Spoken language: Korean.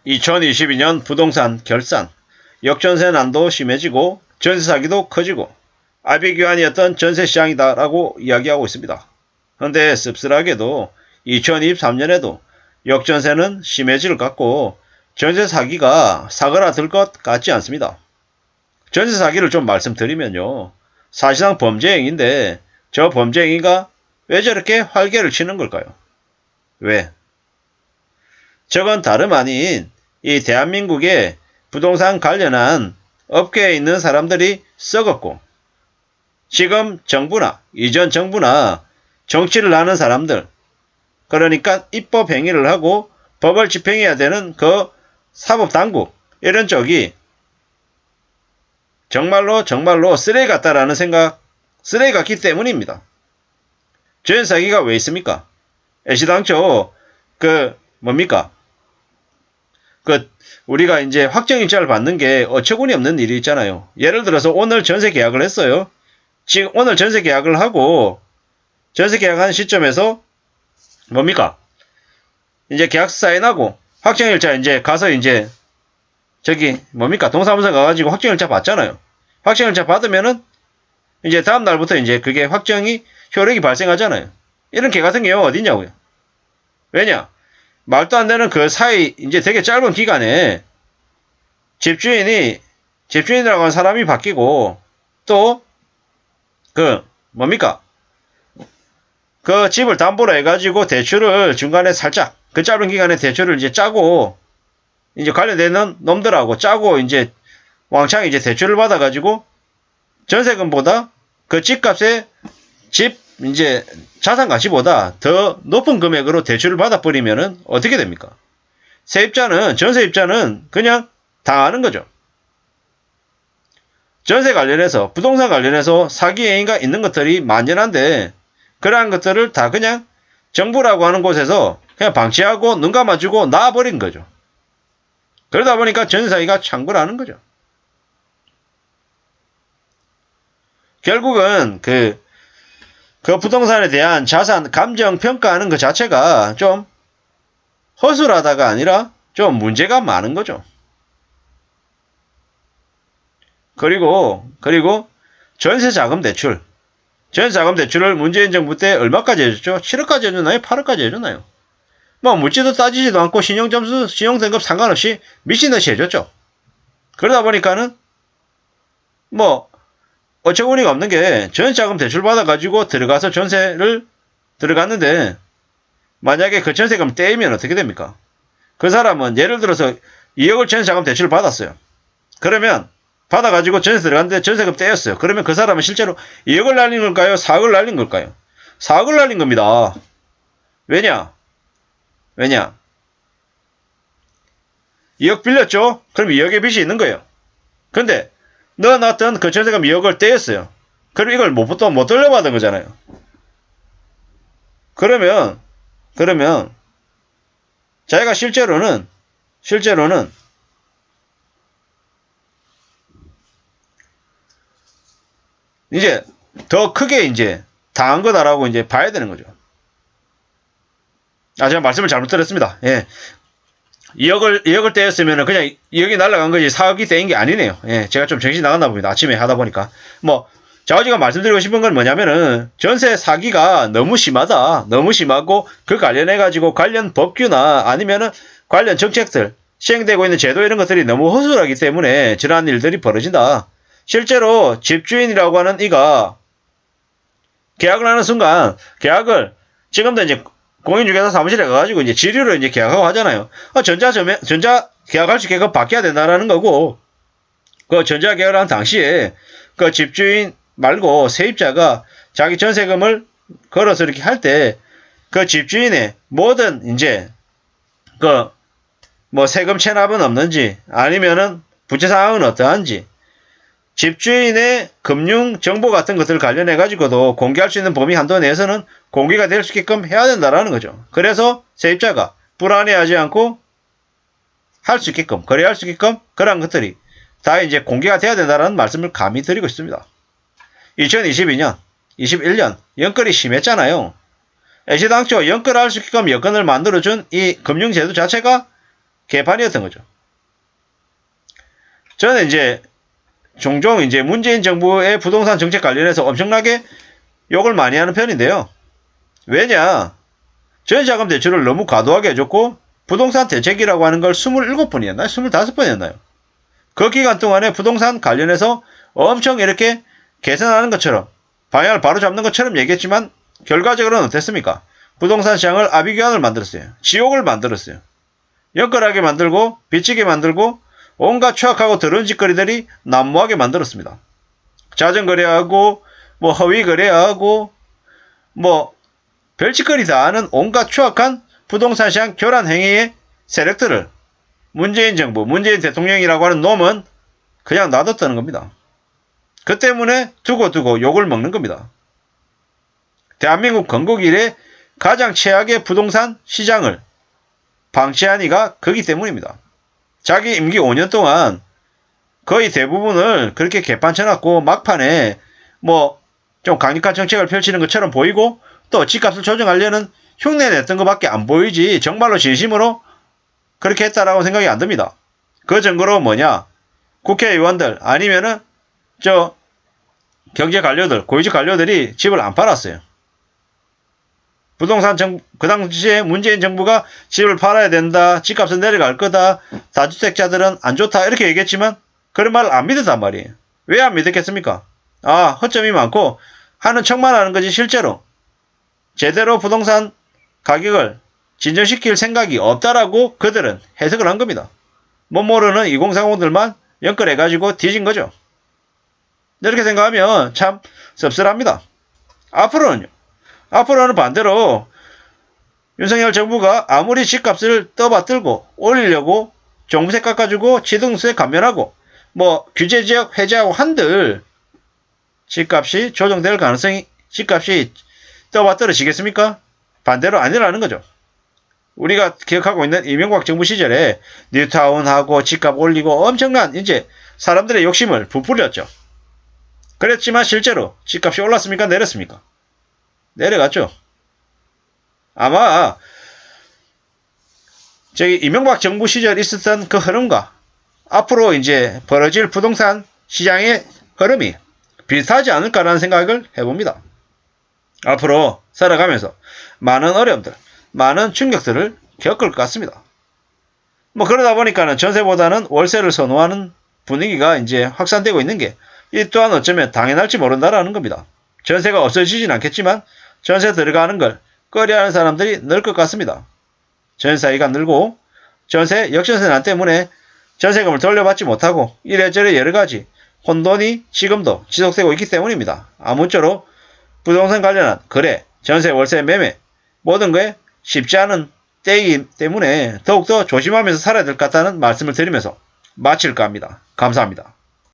2022년 부동산 결산, 역전세 난도 심해지고 전세 사기도 커지고 아비규환이었던 전세시장이다라고 이야기하고 있습니다. 그런데 씁쓸하게도 2023년에도 역전세는 심해질 것 같고 전세 사기가 사그라들 것 같지 않습니다. 전세 사기를 좀 말씀드리면요. 사실상 범죄 행위인데 저 범죄 행위가 왜 저렇게 활개를 치는 걸까요? 왜? 저건 다름 아닌 이 대한민국의 부동산 관련한 업계에 있는 사람들이 썩었고 지금 정부나 이전 정부나 정치를 하는 사람들 그러니까 입법 행위를 하고 법을 집행해야 되는 그 사법당국 이런 쪽이 정말로 쓰레기 같다라는 생각 쓰레기 같기 때문입니다. 전세 사기가 왜 있습니까? 애시당초 뭡니까? 우리가 이제 확정일자를 받는 게 어처구니 없는 일이 있잖아요. 예를 들어서 오늘 전세 계약을 했어요. 지금 오늘 전세 계약을 하고 전세 계약하는 시점에서 뭡니까? 이제 계약서 사인하고 확정일자 이제 가서 이제 동사무소 가가지고 확정일자 받잖아요. 확정일자 받으면은 이제 다음 날부터 이제 그게 효력이 발생하잖아요. 이런 개 같은 경우가 어딨냐고요. 왜냐? 말도 안 되는 그 사이 이제 되게 짧은 기간에 집주인이라고 하는 사람이 바뀌고 또 그 집을 담보로 해가지고 대출을 중간에 살짝 그 짧은 기간에 대출을 이제 짜고 이제 관련되는 놈들하고 짜고 이제 왕창 이제 대출을 받아가지고 전세금보다 그 집값에 이제 자산 가치보다 더 높은 금액으로 대출을 받아버리면은 어떻게 됩니까? 전세입자는 그냥 당하는 거죠. 전세 관련해서, 부동산 관련해서 사기 행위가 있는 것들이 만연한데, 그러한 것들을 다 그냥 정부라고 하는 곳에서 그냥 방치하고 눈 감아주고 놔버린 거죠. 그러다 보니까 전세 사기가 창궐하는 거죠. 결국은 그 부동산에 대한 자산 감정 평가하는 그 자체가 좀 허술하다가 아니라 좀 문제가 많은 거죠. 그리고 전세자금 대출을 문재인 정부 때 얼마까지 해줬죠? 7억까지 해줬나요? 8억까지 해줬나요? 뭐 묻지도 따지지도 않고 신용점수, 신용등급 상관없이 미친듯이 해줬죠. 그러다 보니까는 뭐 어처구니가 없는 게 전세자금 대출 받아가지고 들어가서 전세를 들어갔는데 만약에 그 전세금 떼이면 어떻게 됩니까? 그 사람은 예를 들어서 2억을 전세자금 대출을 받았어요. 그러면 받아가지고 전세 들어갔는데 전세금 떼였어요. 그러면 그 사람은 실제로 2억을 날린 걸까요? 4억을 날린 걸까요? 4억을 날린 겁니다. 왜냐? 2억 빌렸죠? 그럼 2억의 빚이 있는 거예요. 근데 넣어놨던 그 전세금 2억을 떼였어요. 그럼 이걸 못 돌려받은 거잖아요. 그러면 자기가 실제로는 이제 더 크게 이제 당한 거다라고 이제 봐야 되는 거죠. 제가 말씀을 잘못 드렸습니다. 예. 2억을 떼었으면 그냥 2억이 날라간 거지 4억이 떼인 게 아니네요. 예. 제가 좀 정신이 나갔나 봅니다. 아침에 하다 보니까. 제가 말씀드리고 싶은 건 뭐냐면은 전세 사기가 너무 심하다. 너무 심하고 그 관련해가지고 관련 법규나 아니면은 관련 정책들 시행되고 있는 제도 이런 것들이 너무 허술하기 때문에 저러한 일들이 벌어진다. 실제로 집주인이라고 하는 이가 계약을 하는 순간 지금도 이제 공인중개사 사무실에 가가지고 이제 지류로 이제 계약하고 하잖아요. 전자 계약할 수 있게 바뀌어야 된다라는 거고, 그 전자 계약을 한 당시에 그 집주인 말고 세입자가 자기 전세금을 걸어서 이렇게 할 때 그 집주인의 모든 이제 세금 체납은 없는지 아니면은 부채 상황은 어떠한지 집주인의 금융 정보 같은 것들 관련해 가지고도 공개할 수 있는 범위 한도 내에서는 공개가 될 수 있게끔 해야 된다라는 거죠. 그래서 세입자가 불안해하지 않고 할 수 있게끔 거래할 수 있게끔 그런 것들이 다 이제 공개가 돼야 된다라는 말씀을 감히 드리고 있습니다. 2022년, 21년 연끌이 심했잖아요. 애시당초 연끌할 수 있게끔 여건을 만들어준 이 금융제도 자체가 개판이었던 거죠. 저는 이제 종종 이제 문재인 정부의 부동산 정책 관련해서 엄청나게 욕을 많이 하는 편인데요. 왜냐? 전세자금 대출을 너무 과도하게 해줬고 부동산 대책이라고 하는 걸 27번이었나요? 25번이었나요? 그 기간 동안에 부동산 관련해서 엄청 이렇게 개선하는 것처럼 방향을 바로잡는 것처럼 얘기했지만 결과적으로는 어땠습니까? 부동산 시장을 아비규환을 만들었어요. 지옥을 만들었어요. 영끌하게 만들고 빚지게 만들고 온갖 추악하고 더러운 짓거리들이 난무하게 만들었습니다. 자전거래하고 뭐 허위거래하고 뭐 별짓거리 다 하는 온갖 추악한 부동산 시장 교란 행위의 세력들을 문재인 정부, 문재인 대통령이라고 하는 놈은 그냥 놔뒀다는 겁니다. 그 때문에 두고두고 욕을 먹는 겁니다. 대한민국 건국 이래 가장 최악의 부동산 시장을 방치한 이가 그기 때문입니다. 자기 임기 5년 동안 거의 대부분을 그렇게 개판 쳐놨고 막판에 뭐 좀 강력한 정책을 펼치는 것처럼 보이고 또 집값을 조정하려는 흉내 냈던 것밖에 안 보이지 정말로 진심으로 그렇게 했다라고 생각이 안 듭니다. 그 증거로 뭐냐? 국회의원들 아니면은 저 경제 관료들, 고위직 관료들이 집을 안 팔았어요. 부동산 그 당시에 문재인 정부가 집을 팔아야 된다, 집값은 내려갈 거다, 다주택자들은 안 좋다 이렇게 얘기했지만 그런 말을 안 믿었단 말이에요. 왜 안 믿었겠습니까? 아, 허점이 많고 하는 척만 하는 거지 실제로 제대로 부동산 가격을 진정시킬 생각이 없다라고 그들은 해석을 한 겁니다. 못 모르는 2030들만 연결해가지고 뒤진 거죠. 이렇게 생각하면 참 씁쓸합니다. 앞으로는 반대로 윤석열 정부가 아무리 집값을 떠받들고 올리려고 종부세 깎아주고 취등세 감면하고 뭐 규제지역 해제하고 한들 집값이 조정될 가능성이 집값이 떠받들어지겠습니까? 반대로 아니라는 거죠. 우리가 기억하고 있는 이명박 정부 시절에 뉴타운하고 집값 올리고 엄청난 이제 사람들의 욕심을 부풀렸죠. 그랬지만 실제로 집값이 올랐습니까? 내렸습니까? 내려갔죠. 아마 저기 이명박 정부 시절 있었던 그 흐름과 앞으로 이제 벌어질 부동산 시장의 흐름이 비슷하지 않을까라는 생각을 해봅니다. 앞으로 살아가면서 많은 어려움들, 많은 충격들을 겪을 것 같습니다. 뭐 그러다 보니까는 전세보다는 월세를 선호하는 분위기가 이제 확산되고 있는 게 이 또한 어쩌면 당연할지 모른다라는 겁니다. 전세가 없어지진 않겠지만 전세 들어가는 걸 꺼려하는 사람들이 늘 것 같습니다. 전세사기가 늘고 전세 역전세난 때문에 전세금을 돌려받지 못하고 이래저래 여러가지 혼돈이 지금도 지속되고 있기 때문입니다. 아무쪼록 부동산 관련한 거래, 전세, 월세, 매매 모든 거에 쉽지 않은 때이기 때문에 더욱더 조심하면서 살아야 될 것 같다는 말씀을 드리면서 마칠까 합니다. 감사합니다.